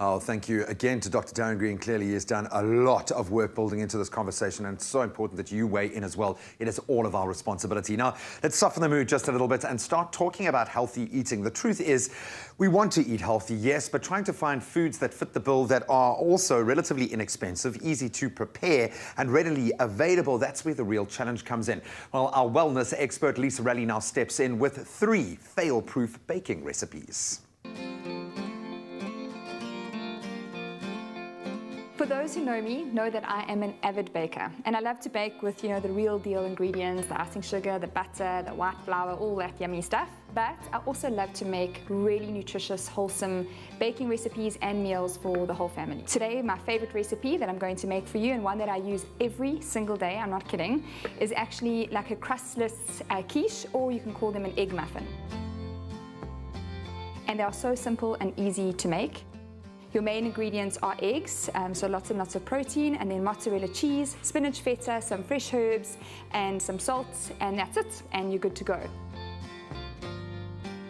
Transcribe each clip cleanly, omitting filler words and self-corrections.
Oh, thank you again to Dr. Darren Green. Clearly, he has done a lot of work building into this conversation, and it's so important that you weigh in as well. It is all of our responsibility. Now, let's soften the mood just a little bit and start talking about healthy eating. The truth is, we want to eat healthy, yes, but trying to find foods that fit the bill that are also relatively inexpensive, easy to prepare, and readily available, that's where the real challenge comes in. Well, our wellness expert, Raleigh, now steps in with 3 fail-proof baking recipes. For those who know me, know that I am an avid baker, and I love to bake with, the real deal ingredients, the icing sugar, the butter, the white flour, all that yummy stuff. But I also love to make really nutritious, wholesome baking recipes and meals for the whole family. Today, my favorite recipe that I'm going to make for you, and one that I use every single day, I'm not kidding, is actually like a crustless quiche, or you can call them an egg muffin. And they are so simple and easy to make. Your main ingredients are eggs, so lots and lots of protein, and then mozzarella cheese, spinach feta, some fresh herbs, and some salt, and that's it, and you're good to go.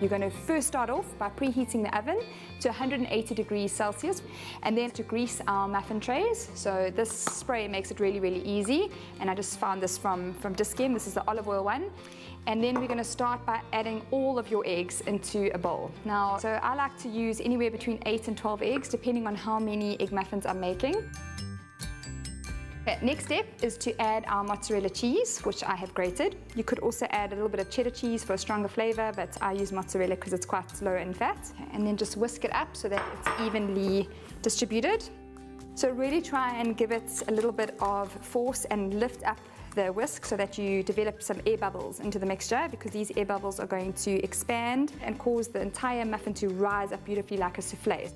You're going to first start off by preheating the oven to 180 degrees Celsius, and then to grease our muffin trays. So this spray makes it really, really easy, and I just found this from Dischem. This is the olive oil one. And then we're going to start by adding all of your eggs into a bowl. Now, so I like to use anywhere between 8 and 12 eggs, depending on how many egg muffins I'm making. Okay, next step is to add our mozzarella cheese, which I have grated. You could also add a little bit of cheddar cheese for a stronger flavor, but I use mozzarella because it's quite low in fat. Okay, and then just whisk it up so that it's evenly distributed. So really try and give it a little bit of force and lift up the whisk so that you develop some air bubbles into the mixture, because these air bubbles are going to expand and cause the entire muffin to rise up beautifully like a souffle.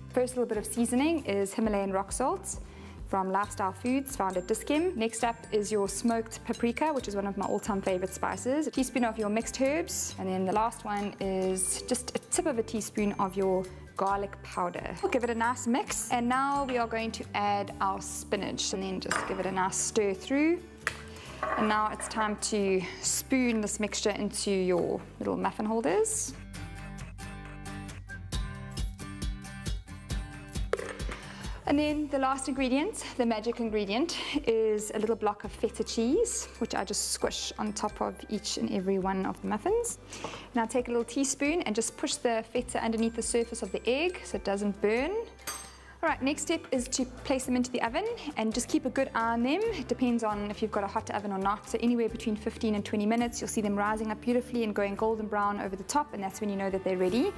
First little bit of seasoning is Himalayan rock salt from Lifestyle Foods, found at Dischem. Next up is your smoked paprika, which is one of my all-time favorite spices. A teaspoon of your mixed herbs, and then the last one is just a tip of a teaspoon of your garlic powder. We'll give it a nice mix, and now we are going to add our spinach, and then just give it a nice stir through. And now it's time to spoon this mixture into your little muffin holders. And then the last ingredient, the magic ingredient, is a little block of feta cheese, which I just squish on top of each and every one of the muffins. Now take a little teaspoon and just push the feta underneath the surface of the egg so it doesn't burn. All right, next step is to place them into the oven and just keep a good eye on them. It depends on if you've got a hot oven or not. So anywhere between 15 and 20 minutes, you'll see them rising up beautifully and going golden brown over the top, and that's when you know that they're ready.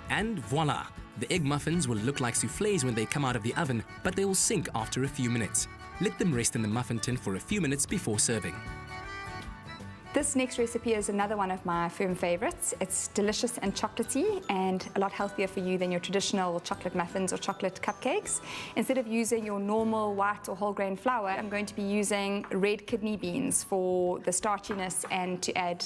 And voila! The egg muffins will look like soufflés when they come out of the oven, but they will sink after a few minutes. Let them rest in the muffin tin for a few minutes before serving. This next recipe is another one of my firm favorites. It's delicious and chocolatey, and a lot healthier for you than your traditional chocolate muffins or chocolate cupcakes. Instead of using your normal white or whole grain flour, I'm going to be using red kidney beans for the starchiness and to add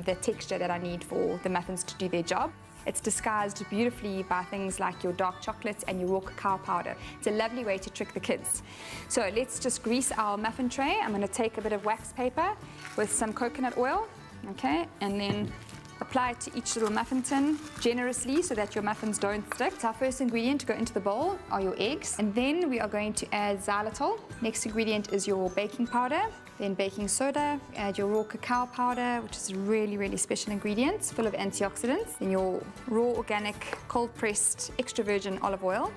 the texture that I need for the muffins to do their job. It's disguised beautifully by things like your dark chocolates and your raw cacao powder. It's a lovely way to trick the kids. So let's just grease our muffin tray. I'm going to take a bit of wax paper with some coconut oil, okay, and then apply it to each little muffin tin generously so that your muffins don't stick. So our first ingredient to go into the bowl are your eggs, and then we are going to add xylitol. Next ingredient is your baking powder, then baking soda. Add your raw cacao powder, which is a really, really special ingredient, full of antioxidants. Then your raw organic cold pressed extra virgin olive oil.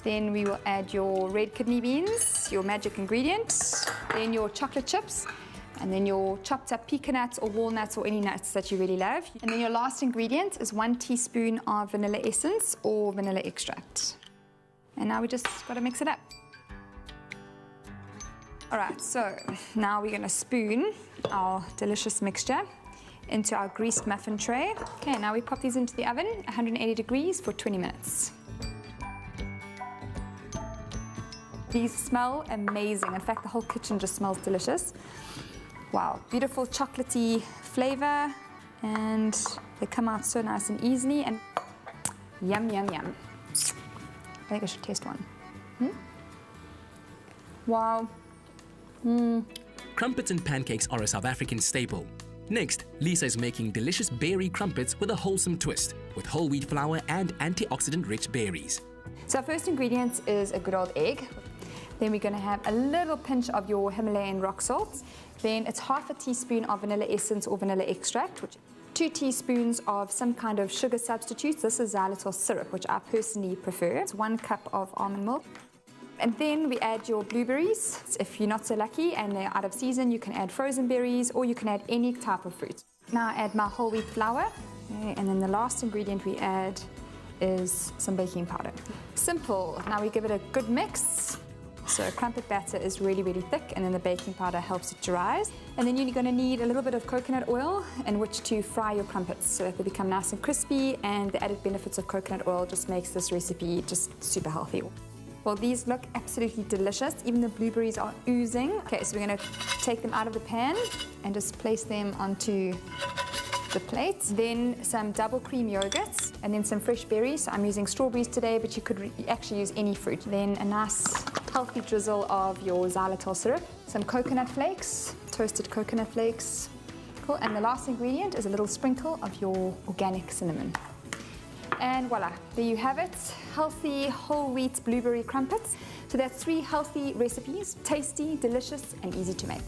Then we will add your red kidney beans, your magic ingredient, then your chocolate chips, and then your chopped up pecan nuts or walnuts or any nuts that you really love. And then your last ingredient is 1 teaspoon of vanilla essence or vanilla extract. And now we just got to mix it up. All right, so now we're going to spoon our delicious mixture into our greased muffin tray. Okay, now we pop these into the oven, 180 degrees for 20 minutes. These smell amazing. In fact, the whole kitchen just smells delicious. Wow, beautiful chocolatey flavor, and they come out so nice and easily, and yum, yum, yum. I think I should taste one. Wow. Crumpets and pancakes are a South African staple. Next, Lisa is making delicious berry crumpets with a wholesome twist, with whole wheat flour and antioxidant-rich berries. So our first ingredient is a good old egg. Then we're going to have a little pinch of your Himalayan rock salt. Then it's half a teaspoon of vanilla essence or vanilla extract, 2 teaspoons of some kind of sugar substitute. This is xylitol syrup, which I personally prefer. It's 1 cup of almond milk. And then we add your blueberries. If you're not so lucky and they're out of season, you can add frozen berries or you can add any type of fruit. Now I add my whole wheat flour. Okay, and then the last ingredient we add is some baking powder. Simple. Now we give it a good mix. So crumpet batter is really, really thick, and then the baking powder helps it to rise. And then you're going to need a little bit of coconut oil in which to fry your crumpets so that they become nice and crispy, and the added benefits of coconut oil just makes this recipe just super healthy. Well, these look absolutely delicious. Even the blueberries are oozing. Okay, so we're going to take them out of the pan and just place them onto the plate. Then some double cream yogurt, and then some fresh berries. So I'm using strawberries today, but you could actually use any fruit. Then a nice healthy drizzle of your xylitol syrup, some coconut flakes, toasted coconut flakes. Cool. And the last ingredient is a little sprinkle of your organic cinnamon. And voila, there you have it, healthy whole wheat blueberry crumpets. So that's 3 healthy recipes, tasty, delicious, and easy to make.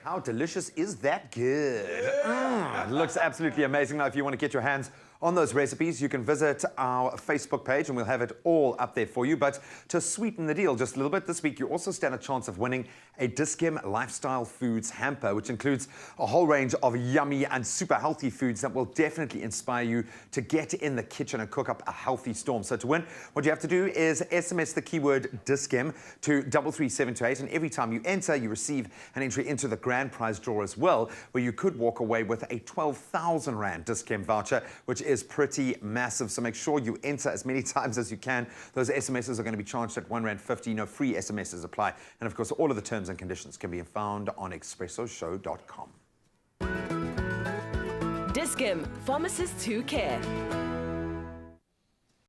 How delicious is that good? It looks absolutely amazing. Now, if you want to get your hands on those recipes, you can visit our Facebook page and we'll have it all up there for you. But to sweeten the deal just a little bit, this week you also stand a chance of winning a Dis-Chem Lifestyle Foods hamper, which includes a whole range of yummy and super healthy foods that will definitely inspire you to get in the kitchen and cook up a healthy storm. So to win, what you have to do is SMS the keyword Dis-Chem to 33728, and every time you enter, you receive an entry into the grand prize draw as well, where you could walk away with a 12,000 Rand Dis-Chem voucher, which is pretty massive. So make sure you enter as many times as you can. Those SMSs are going to be charged at R1.50. No free SMSs apply. And of course, all of the terms and conditions can be found on expressoshow.com. Dis-Chem, pharmacists who care.